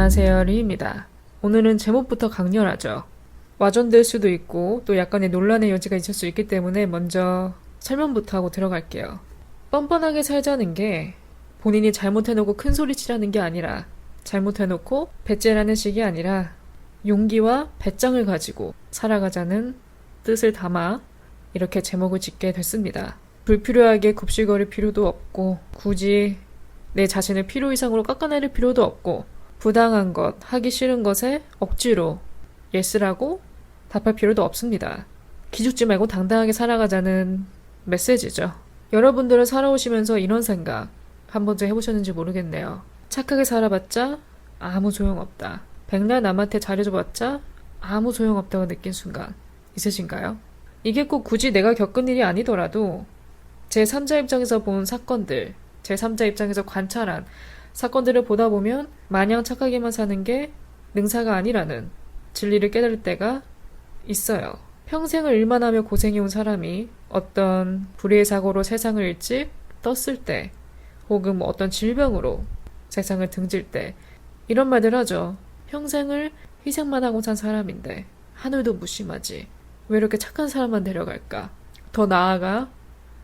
안녕하세요, 리입니다. 오늘은 제목부터 강렬하죠. 와전될 수도 있고 또 약간의 논란의 여지가 있을 수 있기 때문에 먼저 설명부터 하고 들어갈게요. 뻔뻔하게 살자는 게 본인이 잘못해놓고 큰 소리치라는 게 아니라, 잘못해놓고 배째라는 식이 아니라 용기와 배짱을 가지고 살아가자는 뜻을 담아 이렇게 제목을 짓게 됐습니다. 불필요하게 굽실거릴 필요도 없고, 굳이 내 자신을 필요 이상으로 깎아내릴 필요도 없고, 부당한 것, 하기 싫은 것에 억지로 예스라고 답할 필요도 없습니다. 기죽지 말고 당당하게 살아가자는 메시지죠. 여러분들은 살아오시면서 이런 생각 한 번쯤 해보셨는지 모르겠네요. 착하게 살아봤자 아무 소용없다. 백날 남한테 잘해줘봤자 아무 소용없다고 느낀 순간 있으신가요? 이게 꼭 굳이 내가 겪은 일이 아니더라도 제3자 입장에서 본 사건들, 제3자 입장에서 관찰한 사건들을 보다 보면 마냥 착하게만 사는 게 능사가 아니라는 진리를 깨달을 때가 있어요. 평생을 일만 하며 고생해온 사람이 어떤 불의의 사고로 세상을 일찍 떴을 때, 혹은 어떤 질병으로 세상을 등질 때 이런 말들 하죠. 평생을 희생만 하고 산 사람인데 하늘도 무심하지. 왜 이렇게 착한 사람만 데려갈까? 더 나아가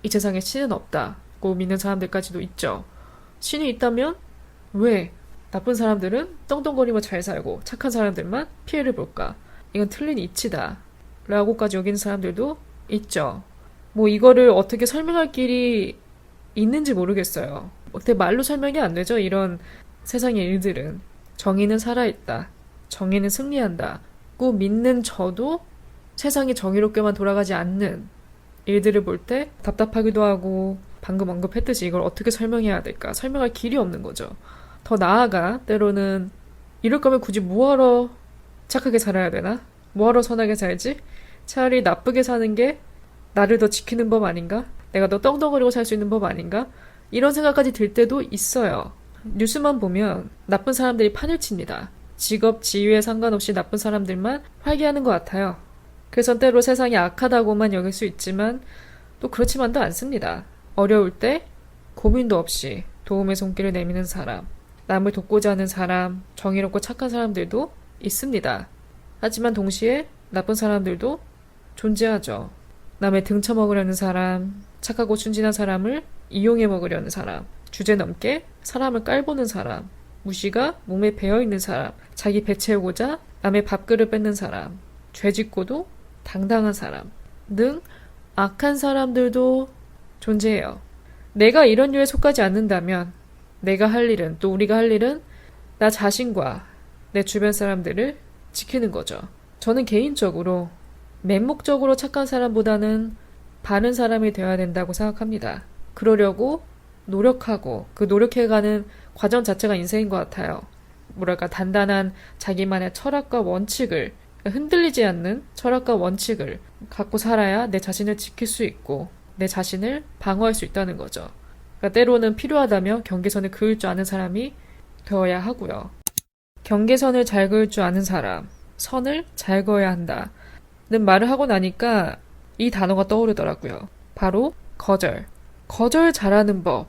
이 세상에 신은 없다고 믿는 사람들까지도 있죠. 신이 있다면 왜 나쁜 사람들은 떵떵거리며 잘 살고 착한 사람들만 피해를 볼까? 이건 틀린 이치다 라고까지 여기는 사람들도 있죠. 이거를 어떻게 설명할 길이 있는지 모르겠어요. 어떻게 말로 설명이 안 되죠? 이런 세상의 일들은. 정의는 살아있다, 정의는 승리한다고 믿는 저도 세상이 정의롭게만 돌아가지 않는 일들을 볼 때 답답하기도 하고, 방금 언급했듯이 이걸 어떻게 설명해야 될까? 설명할 길이 없는 거죠. 더 나아가 때로는 이럴 거면 굳이 뭐하러 착하게 살아야 되나? 뭐하러 선하게 살지? 차라리 나쁘게 사는 게 나를 더 지키는 법 아닌가? 내가 더 떵떵거리고 살 수 있는 법 아닌가? 이런 생각까지 들 때도 있어요. 뉴스만 보면 나쁜 사람들이 판을 칩니다. 직업, 지위에 상관없이 나쁜 사람들만 활개하는 것 같아요. 그래서 때로 세상이 악하다고만 여길 수 있지만 또 그렇지만도 않습니다. 어려울 때 고민도 없이 도움의 손길을 내미는 사람, 남을 돕고자 하는 사람, 정의롭고 착한 사람들도 있습니다. 하지만 동시에 나쁜 사람들도 존재하죠. 남의 등쳐먹으려는 사람, 착하고 순진한 사람을 이용해 먹으려는 사람, 주제넘게 사람을 깔보는 사람, 무시가 몸에 배어있는 사람, 자기 배 채우고자 남의 밥그릇 뺏는 사람, 죄짓고도 당당한 사람 등 악한 사람들도 존재해요. 내가 이런 류에 속하지 않는다면 내가 할 일은, 또 우리가 할 일은 나 자신과 내 주변 사람들을 지키는 거죠. 저는 개인적으로 맹목적으로 착한 사람보다는 바른 사람이 되어야 된다고 생각합니다. 그러려고 노력하고 그 노력해가는 과정 자체가 인생인 것 같아요. 단단한 자기만의 철학과 원칙을, 흔들리지 않는 철학과 원칙을 갖고 살아야 내 자신을 지킬 수 있고 내 자신을 방어할 수 있다는 거죠. 때로는 필요하다면 경계선을 그을 줄 아는 사람이 되어야 하고요. 경계선을 잘 그을 줄 아는 사람, 선을 잘 그어야 한다는 말을 하고 나니까 이 단어가 떠오르더라고요. 바로 거절. 거절 잘하는 법.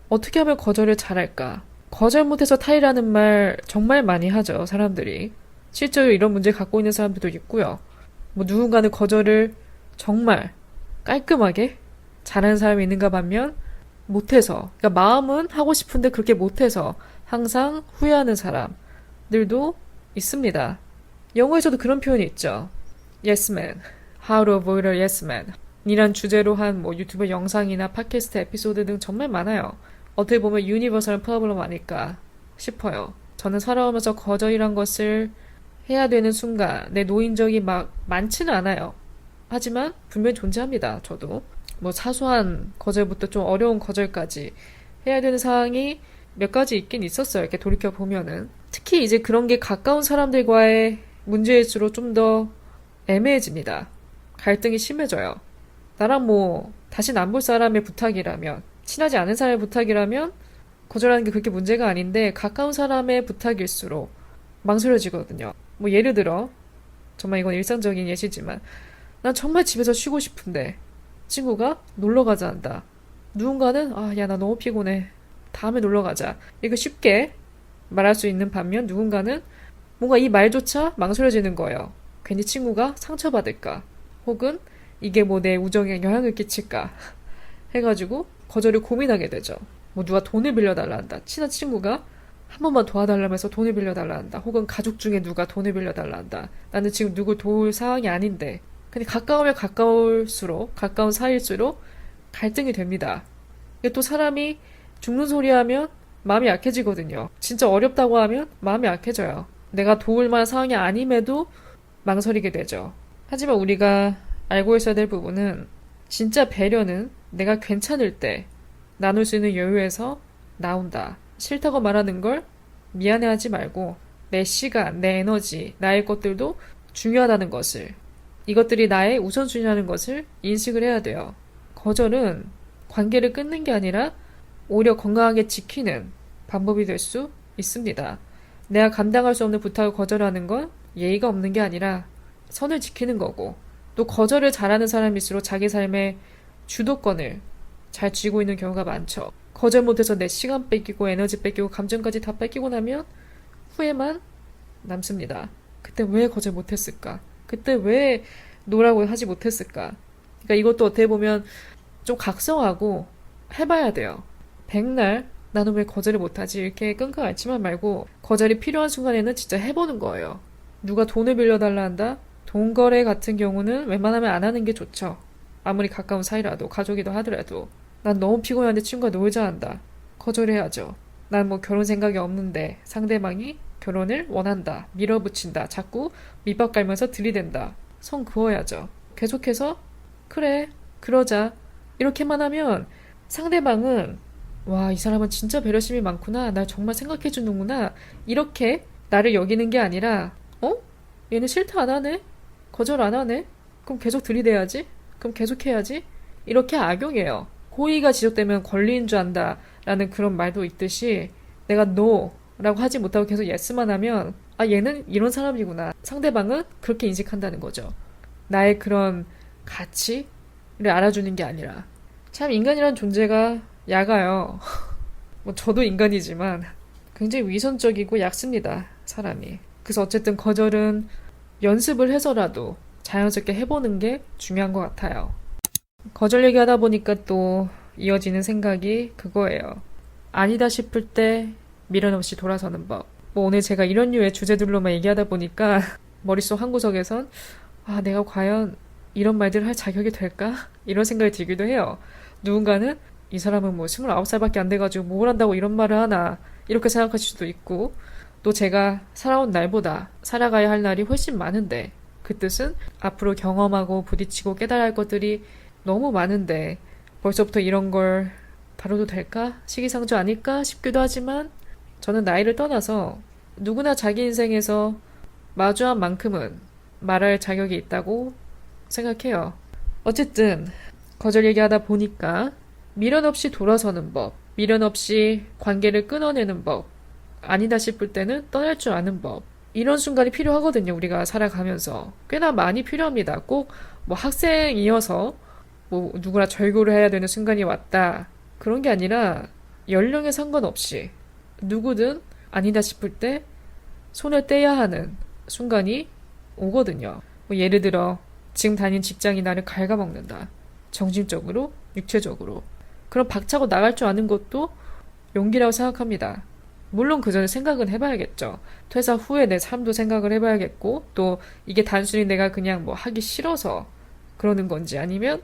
어떻게 하면 거절을 잘할까? 거절 못해서 타이라는 말 정말 많이 하죠, 사람들이. 실제로 이런 문제 갖고 있는 사람들도 있고요. 누군가는 거절을 정말 깔끔하게 잘하는 사람이 있는가 반면 못해서, 마음은 하고 싶은데 그렇게 못해서 항상 후회하는 사람들도 있습니다. 영어에서도 그런 표현이 있죠. Yes man. How to avoid a yes man. 이란 주제로 한 유튜브 영상이나 팟캐스트 에피소드 등 정말 많아요. 어떻게 보면 유니버설 프로블럼 아닐까 싶어요. 저는 살아오면서 거절이란 것을 해야 되는 순간 내 노인적이 많지는 않아요. 하지만 분명히 존재합니다. 저도 사소한 거절부터 좀 어려운 거절까지 해야 되는 상황이 몇 가지 있긴 있었어요. 이렇게 돌이켜보면은. 특히 이제 그런 게 가까운 사람들과의 문제일수록 좀 더 애매해집니다. 갈등이 심해져요. 나랑 다신 안 볼 사람의 부탁이라면, 친하지 않은 사람의 부탁이라면 거절하는 게 그렇게 문제가 아닌데, 가까운 사람의 부탁일수록 망설여지거든요. 예를 들어, 정말 이건 일상적인 예시지만, 난 정말 집에서 쉬고 싶은데 친구가 놀러 가자 한다. 누군가는 야, 나 너무 피곤해, 다음에 놀러 가자. 이거 쉽게 말할 수 있는 반면 누군가는 뭔가 이 말조차 망설여지는 거예요. 괜히 친구가 상처받을까? 혹은 이게 뭐 내 우정에 영향을 끼칠까? 해가지고 거절을 고민하게 되죠. 뭐 누가 돈을 빌려달라 한다. 친한 친구가 한 번만 도와달라면서 돈을 빌려달라 한다. 혹은 가족 중에 누가 돈을 빌려달라 한다. 나는 지금 누굴 도울 상황이 아닌데. 근데 가까우면 가까울수록, 가까운 사이일수록 갈등이 됩니다. 이게 또 사람이 죽는 소리 하면 마음이 약해지거든요. 진짜 어렵다고 하면 마음이 약해져요. 내가 도울 만한 상황이 아님에도 망설이게 되죠. 하지만 우리가 알고 있어야 될 부분은 진짜 배려는 내가 괜찮을 때 나눌 수 있는 여유에서 나온다. 싫다고 말하는 걸 미안해하지 말고 내 시간, 내 에너지, 나의 것들도 중요하다는 것을, 이것들이 나의 우선순위라는 것을 인식을 해야 돼요. 거절은 관계를 끊는 게 아니라 오히려 건강하게 지키는 방법이 될 수 있습니다. 내가 감당할 수 없는 부탁을 거절하는 건 예의가 없는 게 아니라 선을 지키는 거고, 또 거절을 잘하는 사람일수록 자기 삶의 주도권을 잘 쥐고 있는 경우가 많죠. 거절 못해서 내 시간 뺏기고 에너지 뺏기고 감정까지 다 뺏기고 나면 후회만 남습니다. 그때 왜 거절 못했을까? 그때 왜 노라고 하지 못했을까? 그러니까 이것도 어떻게 보면 좀 각성하고 해봐야 돼요. 백날 나는 왜 거절을 못하지? 이렇게 끙끙 앓지만 말고 거절이 필요한 순간에는 진짜 해보는 거예요. 누가 돈을 빌려달라 한다? 돈 거래 같은 경우는 웬만하면 안 하는 게 좋죠. 아무리 가까운 사이라도, 가족이도 하더라도. 난 너무 피곤한데 친구가 놀자 한다. 거절해야죠. 난 뭐 결혼 생각이 없는데 상대방이 결혼을 원한다. 밀어붙인다. 자꾸 밑밥 깔면서 들이댄다. 선 그어야죠. 계속해서 그래, 그러자. 이렇게만 하면 상대방은 와, 이 사람은 진짜 배려심이 많구나. 날 정말 생각해주는구나. 이렇게 나를 여기는 게 아니라 얘는 싫다 안 하네? 거절 안 하네? 그럼 계속 들이대야지? 그럼 계속 해야지? 이렇게 악용해요. 호의가 지속되면 권리인 줄 안다 라는 그런 말도 있듯이 내가 no 라고 하지 못하고 계속 yes만 하면 얘는 이런 사람이구나. 상대방은 그렇게 인식한다는 거죠. 나의 그런 가치를 알아주는 게 아니라. 참 인간이란 존재가 약아요. 뭐 저도 인간이지만 굉장히 위선적이고 얕습니다. 사람이. 그래서 어쨌든 거절은 연습을 해서라도 자연스럽게 해보는 게 중요한 것 같아요. 거절 얘기하다 보니까 또 이어지는 생각이 그거예요. 아니다 싶을 때 미련 없이 돌아서는 법. 뭐 오늘 제가 이런 류의 주제들로만 얘기하다 보니까 머릿속 한구석에선 내가 과연 이런 말들을 할 자격이 될까? 이런 생각이 들기도 해요. 누군가는 이 사람은 뭐 29살밖에 안 돼가지고 뭘 한다고 이런 말을 하나 이렇게 생각하실 수도 있고, 또 제가 살아온 날보다 살아가야 할 날이 훨씬 많은데 그 뜻은 앞으로 경험하고 부딪히고 깨달아야 할 것들이 너무 많은데 벌써부터 이런 걸 다뤄도 될까? 시기상조 아닐까 싶기도 하지만 저는 나이를 떠나서 누구나 자기 인생에서 마주한 만큼은 말할 자격이 있다고 생각해요. 어쨌든 거절 얘기하다 보니까 미련 없이 돌아서는 법, 미련 없이 관계를 끊어내는 법, 아니다 싶을 때는 떠날 줄 아는 법, 이런 순간이 필요하거든요. 우리가 살아가면서 꽤나 많이 필요합니다. 꼭 뭐 학생이어서 뭐 누구나 절교를 해야 되는 순간이 왔다, 그런 게 아니라 연령에 상관없이 누구든 아니다 싶을 때 손을 떼야 하는 순간이 오거든요. 뭐 예를 들어 지금 다닌 직장이 나를 갉아먹는다. 정신적으로, 육체적으로. 그럼 박차고 나갈 줄 아는 것도 용기라고 생각합니다. 물론 그 전에 생각은 해봐야겠죠. 퇴사 후에 내 삶도 생각을 해봐야겠고, 또 이게 단순히 내가 그냥 뭐 하기 싫어서 그러는 건지, 아니면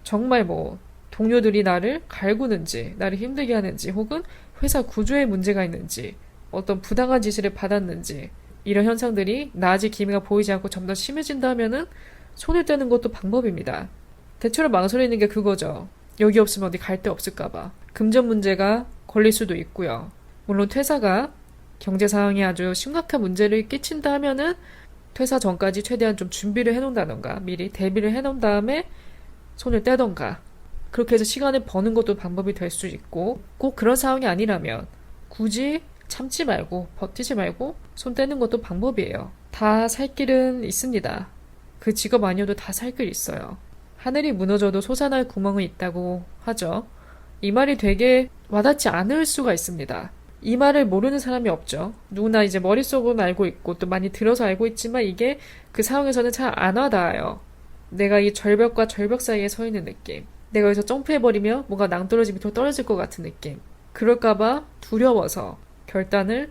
정말 뭐 동료들이 나를 갈구는지, 나를 힘들게 하는지, 혹은 회사 구조에 문제가 있는지, 어떤 부당한 지시를 받았는지, 이런 현상들이 나아질 기미가 보이지 않고 점점 심해진다면은 손을 떼는 것도 방법입니다. 대체로 망설이는 게 그거죠. 여기 없으면 어디 갈 데 없을까봐. 금전 문제가 걸릴 수도 있고요. 물론 퇴사가 경제 상황이 아주 심각한 문제를 끼친다 하면은 퇴사 전까지 최대한 좀 준비를 해놓는다던가, 미리 대비를 해놓은 다음에 손을 떼던가, 그렇게 해서 시간을 버는 것도 방법이 될 수 있고, 꼭 그런 상황이 아니라면 굳이 참지 말고 버티지 말고 손 떼는 것도 방법이에요. 다 살 길은 있습니다. 그 직업 아니어도 다 살 길 있어요. 하늘이 무너져도 솟아날 구멍은 있다고 하죠. 이 말이 되게 와닿지 않을 수가 있습니다. 이 말을 모르는 사람이 없죠. 누구나 이제 머릿속은 알고 있고 또 많이 들어서 알고 있지만 이게 그 상황에서는 잘 안 와닿아요. 내가 이 절벽과 절벽 사이에 서 있는 느낌. 내가 여기서 점프해버리면 뭔가 낭떠러지 밑으로 떨어질 것 같은 느낌. 그럴까봐 두려워서 결단을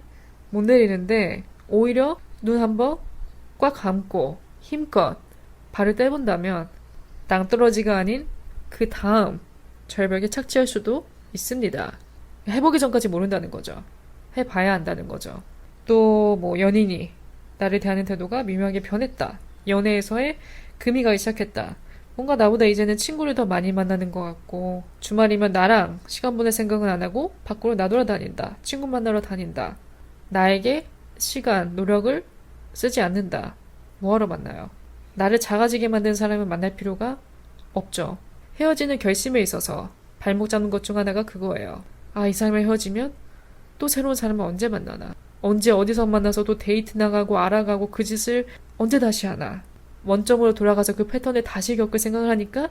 못 내리는데 오히려 눈 한번 꽉 감고 힘껏 발을 떼본다면 낭떠러지가 아닌 그 다음 절벽에 착지할 수도 있습니다. 해보기 전까지 모른다는 거죠. 해봐야 한다는 거죠. 또 뭐 연인이 나를 대하는 태도가 미묘하게 변했다. 연애에서의 금이 가기 시작했다. 뭔가 나보다 이제는 친구를 더 많이 만나는 것 같고 주말이면 나랑 시간 보낼 생각은 안 하고 밖으로 나돌아다닌다. 친구 만나러 다닌다. 나에게 시간, 노력을 쓰지 않는다. 뭐하러 만나요? 나를 작아지게 만든 사람을 만날 필요가 없죠. 헤어지는 결심에 있어서 발목 잡는 것 중 하나가 그거예요. 아, 이 사람을 헤어지면 또 새로운 사람을 언제 만나나? 언제 어디서 만나서 또 데이트 나가고 알아가고 그 짓을 언제 다시 하나? 원점으로 돌아가서 그 패턴을 다시 겪을 생각을 하니까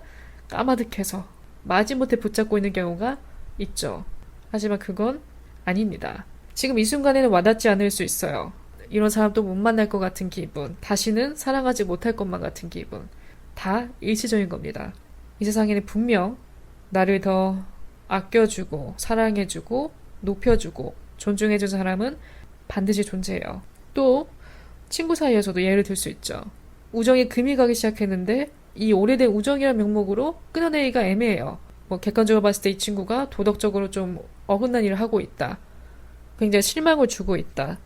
까마득해서 마지못해 붙잡고 있는 경우가 있죠. 하지만 그건 아닙니다. 지금 이 순간에는 와닿지 않을 수 있어요. 이런 사람 또 못 만날 것 같은 기분, 다시는 사랑하지 못할 것만 같은 기분. 다 일시적인 겁니다. 이 세상에는 분명 나를 더 아껴주고 사랑해주고 높여주고 존중해준 사람은 반드시 존재해요. 또 친구 사이에서도 예를 들 수 있죠. 우정이 금이 가기 시작했는데 이 오래된 우정이란 명목으로 끊어내기가 애매해요. 뭐 객관적으로 봤을 때 이 친구가 도덕적으로 좀 어긋난 일을 하고 있다. 굉장히 실망을 주고 있다.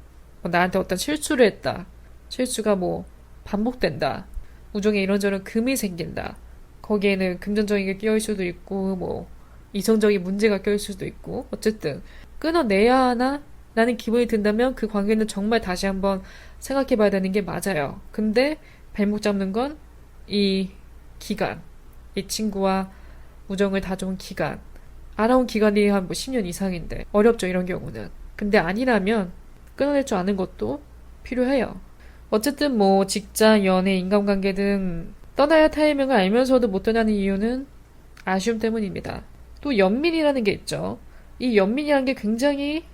뭐 나한테 어떤 실수를 했다. 실수가 뭐 반복된다. 우정에 이런저런 금이 생긴다. 거기에는 금전적인 게 끼어있을 수도 있고 뭐 이성적인 문제가 껴있을 수도 있고 어쨌든 끊어내야 하나? 라는 기분이 든다면 그 관계는 정말 다시 한번 생각해봐야 되는 게 맞아요. 근데 발목 잡는 건 이 기간, 이 친구와 우정을 다져온 기간, 알아온 기간이 한 뭐 10년 이상인데 어렵죠 이런 경우는. 근데 아니라면 끊어낼 줄 아는 것도 필요해요. 어쨌든 뭐 직장, 연애, 인간관계 등 떠나야 타이밍을 알면서도 못 떠나는 이유는 아쉬움 때문입니다. 또 연민이라는 게 있죠. 이 연민이라는 게 굉장히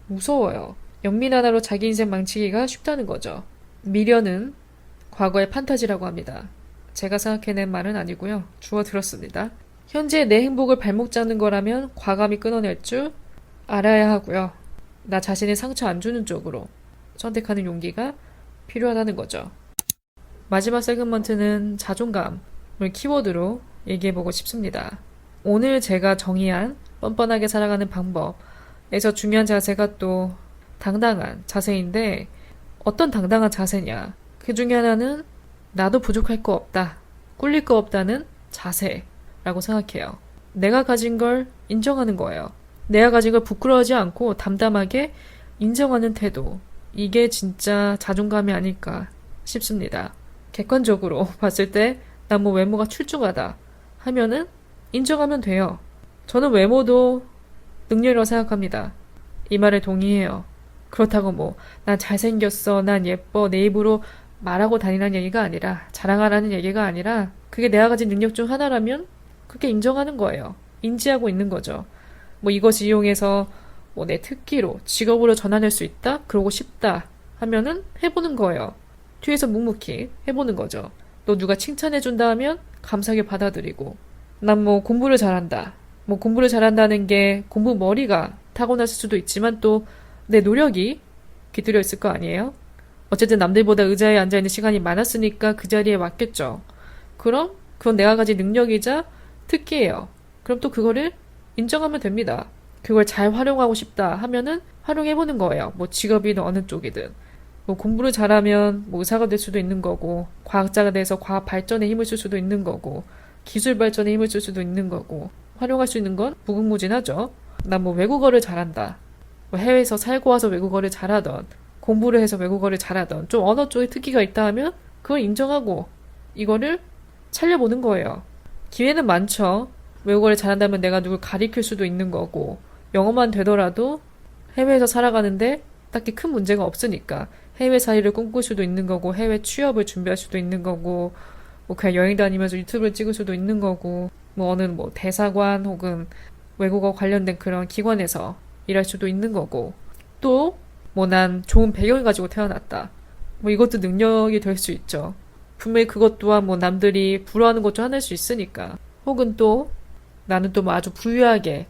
무서워요. 연민 하나로 자기 인생 망치기가 쉽다는 거죠. 미련은 과거의 판타지라고 합니다. 제가 생각해낸 말은 아니고요. 주워 들었습니다. 현재 내 행복을 발목 잡는 거라면 과감히 끊어낼 줄 알아야 하고요. 나 자신의 상처 안 주는 쪽으로 선택하는 용기가 필요하다는 거죠. 마지막 세그먼트는 자존감을 키워드로 얘기해보고 싶습니다. 오늘 제가 정의한 뻔뻔하게 살아가는 방법에서 중요한 자세가 또 당당한 자세인데 어떤 당당한 자세냐? 그 중에 하나는 나도 부족할 거 없다, 꿀릴 거 없다는 자세라고 생각해요. 내가 가진 걸 인정하는 거예요. 내가 가진 걸 부끄러워하지 않고 담담하게 인정하는 태도. 이게 진짜 자존감이 아닐까 싶습니다. 객관적으로 봤을 때 난 뭐 외모가 출중하다 하면은 인정하면 돼요. 저는 외모도 능력이라고 생각합니다. 이 말에 동의해요. 그렇다고 뭐 난 잘생겼어, 난 예뻐, 내 입으로 말하고 다니라는 얘기가 아니라 자랑하라는 얘기가 아니라 그게 내가 가진 능력 중 하나라면 그렇게 인정하는 거예요. 인지하고 있는 거죠. 뭐 이것을 이용해서 뭐 내 특기로 직업으로 전환할 수 있다? 그러고 싶다 하면은 해보는 거예요. 뒤에서 묵묵히 해보는 거죠. 또 누가 칭찬해준다 하면 감사하게 받아들이고 난 뭐 공부를 잘한다. 뭐 공부를 잘한다는 게 공부 머리가 타고났을 수도 있지만 또 내 노력이 깃들여 있을 거 아니에요? 어쨌든 남들보다 의자에 앉아있는 시간이 많았으니까 그 자리에 왔겠죠. 그럼 그건 내가 가진 능력이자 특기예요. 그럼 또 그거를 인정하면 됩니다. 그걸 잘 활용하고 싶다 하면은 활용해보는 거예요. 뭐 직업이든 어느 쪽이든. 뭐 공부를 잘하면 뭐 의사가 될 수도 있는 거고 과학자가 돼서 과학 발전에 힘을 쓸 수도 있는 거고 기술 발전에 힘을 쓸 수도 있는 거고 활용할 수 있는 건 무궁무진하죠. 난 뭐 외국어를 잘한다. 뭐 해외에서 살고 와서 외국어를 잘하던 공부를 해서 외국어를 잘하던 좀 언어 쪽에 특기가 있다 하면 그걸 인정하고 이거를 살려보는 거예요. 기회는 많죠. 외국어를 잘한다면 내가 누굴 가리킬 수도 있는 거고 영어만 되더라도 해외에서 살아가는데 딱히 큰 문제가 없으니까 해외 사이를 꿈꿀 수도 있는 거고 해외 취업을 준비할 수도 있는 거고 뭐 그냥 여행 다니면서 유튜브를 찍을 수도 있는 거고 뭐 어느 뭐 대사관 혹은 외국어 관련된 그런 기관에서 일할 수도 있는 거고 또 뭐 난 좋은 배경을 가지고 태어났다. 뭐 이것도 능력이 될 수 있죠. 분명히 그것 또한 뭐 남들이 부러워하는 것 중 하나일 수 있으니까. 혹은 또 나는 또 뭐 아주 부유하게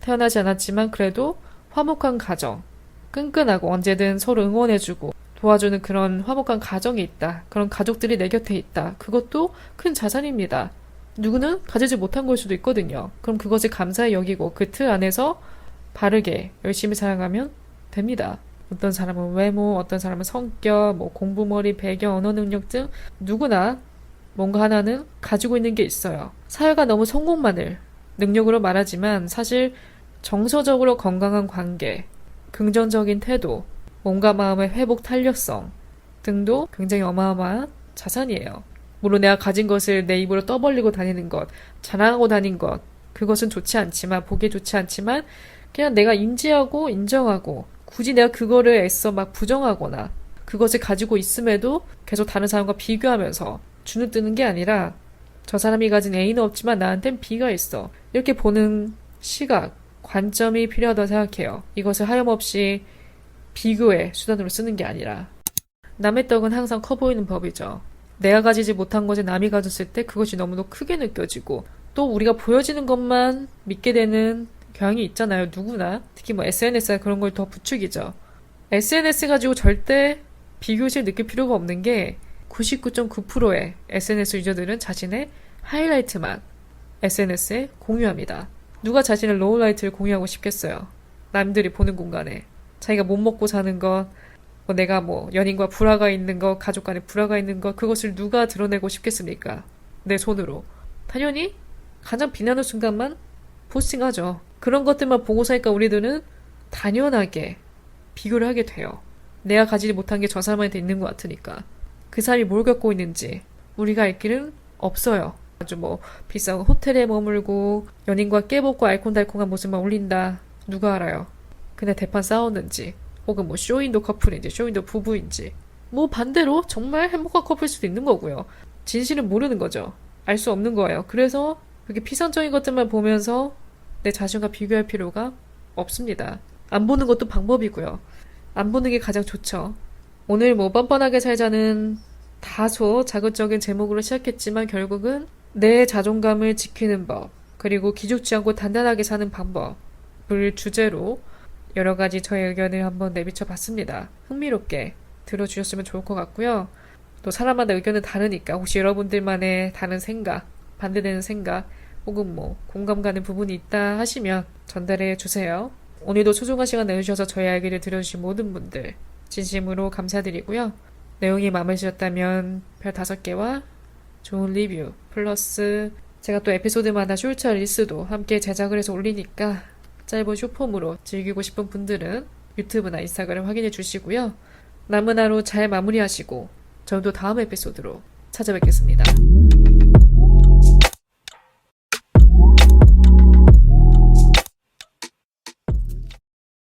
태어나지 않았지만 그래도 화목한 가정, 끈끈하고 언제든 서로 응원해주고 도와주는 그런 화목한 가정이 있다. 그런 가족들이 내 곁에 있다. 그것도 큰 자산입니다. 누구는 가지지 못한 걸 수도 있거든요. 그럼 그것을 감사히 여기고 그 틀 안에서 바르게 열심히 살아가면 됩니다. 어떤 사람은 외모, 어떤 사람은 성격, 뭐 공부머리, 배경, 언어 능력 등 누구나 뭔가 하나는 가지고 있는 게 있어요. 사회가 너무 성공만을 능력으로 말하지만 사실 정서적으로 건강한 관계, 긍정적인 태도, 몸과 마음의 회복 탄력성 등도 굉장히 어마어마한 자산이에요. 물론 내가 가진 것을 내 입으로 떠벌리고 다니는 것, 자랑하고 다닌 것, 그것은 좋지 않지만, 보기에 좋지 않지만 그냥 내가 인지하고 인정하고 굳이 내가 그거를 애써 막 부정하거나 그것을 가지고 있음에도 계속 다른 사람과 비교하면서 주눅드는 게 아니라 저 사람이 가진 A는 없지만 나한텐 B가 있어. 이렇게 보는 시각, 관점이 필요하다고 생각해요. 이것을 하염없이 비교의 수단으로 쓰는 게 아니라. 남의 떡은 항상 커 보이는 법이죠. 내가 가지지 못한 것을 남이 가졌을 때 그것이 너무도 크게 느껴지고 또 우리가 보여지는 것만 믿게 되는 경향이 있잖아요. 누구나. 특히 뭐 SNS가 그런 걸 더 부추기죠. SNS 가지고 절대 비교실 느낄 필요가 없는 게 99.9%의 SNS 유저들은 자신의 하이라이트만 SNS에 공유합니다. 누가 자신의 로우라이트를 공유하고 싶겠어요. 남들이 보는 공간에. 자기가 못 먹고 사는 것, 뭐 내가 뭐 연인과 불화가 있는 것, 가족 간에 불화가 있는 것, 그것을 누가 드러내고 싶겠습니까? 내 손으로. 당연히 가장 비난의 순간만 포스팅하죠. 그런 것들만 보고 사니까 우리들은 당연하게 비교를 하게 돼요. 내가 가지지 못한 게 저 사람한테 있는 것 같으니까. 그 사람이 뭘 겪고 있는지 우리가 알 길은 없어요. 아주 뭐 비싼 호텔에 머물고 연인과 깨벗고 알콩달콩한 모습만 올린다. 누가 알아요? 그날 대판 싸웠는지 혹은 뭐 쇼윈도 커플인지 쇼윈도 부부인지 뭐 반대로 정말 행복한 커플일 수도 있는 거고요. 진실은 모르는 거죠. 알 수 없는 거예요. 그래서 그렇게 피상적인 것들만 보면서 내 자신과 비교할 필요가 없습니다. 안 보는 것도 방법이고요. 안 보는 게 가장 좋죠. 오늘 뭐 뻔뻔하게 살자는 다소 자극적인 제목으로 시작했지만 결국은 내 자존감을 지키는 법, 그리고 기죽지 않고 단단하게 사는 방법을 주제로 여러 가지 저의 의견을 한번 내비쳐 봤습니다. 흥미롭게 들어주셨으면 좋을 것 같고요. 또 사람마다 의견은 다르니까 혹시 여러분들만의 다른 생각, 반대되는 생각, 혹은 뭐 공감 가는 부분이 있다 하시면 전달해 주세요. 오늘도 소중한 시간 내주셔서 저의 이야기를 들어주신 모든 분들 진심으로 감사드리고요. 내용이 마음에 드셨다면 별 5개와 좋은 리뷰 플러스 제가 또 에피소드마다 숄처 릴스도 함께 제작을 해서 올리니까 짧은 쇼폼으로 즐기고 싶은 분들은 유튜브나 인스타그램 확인해 주시고요. 남은 하루 잘 마무리하시고 저도 다음 에피소드로 찾아뵙겠습니다.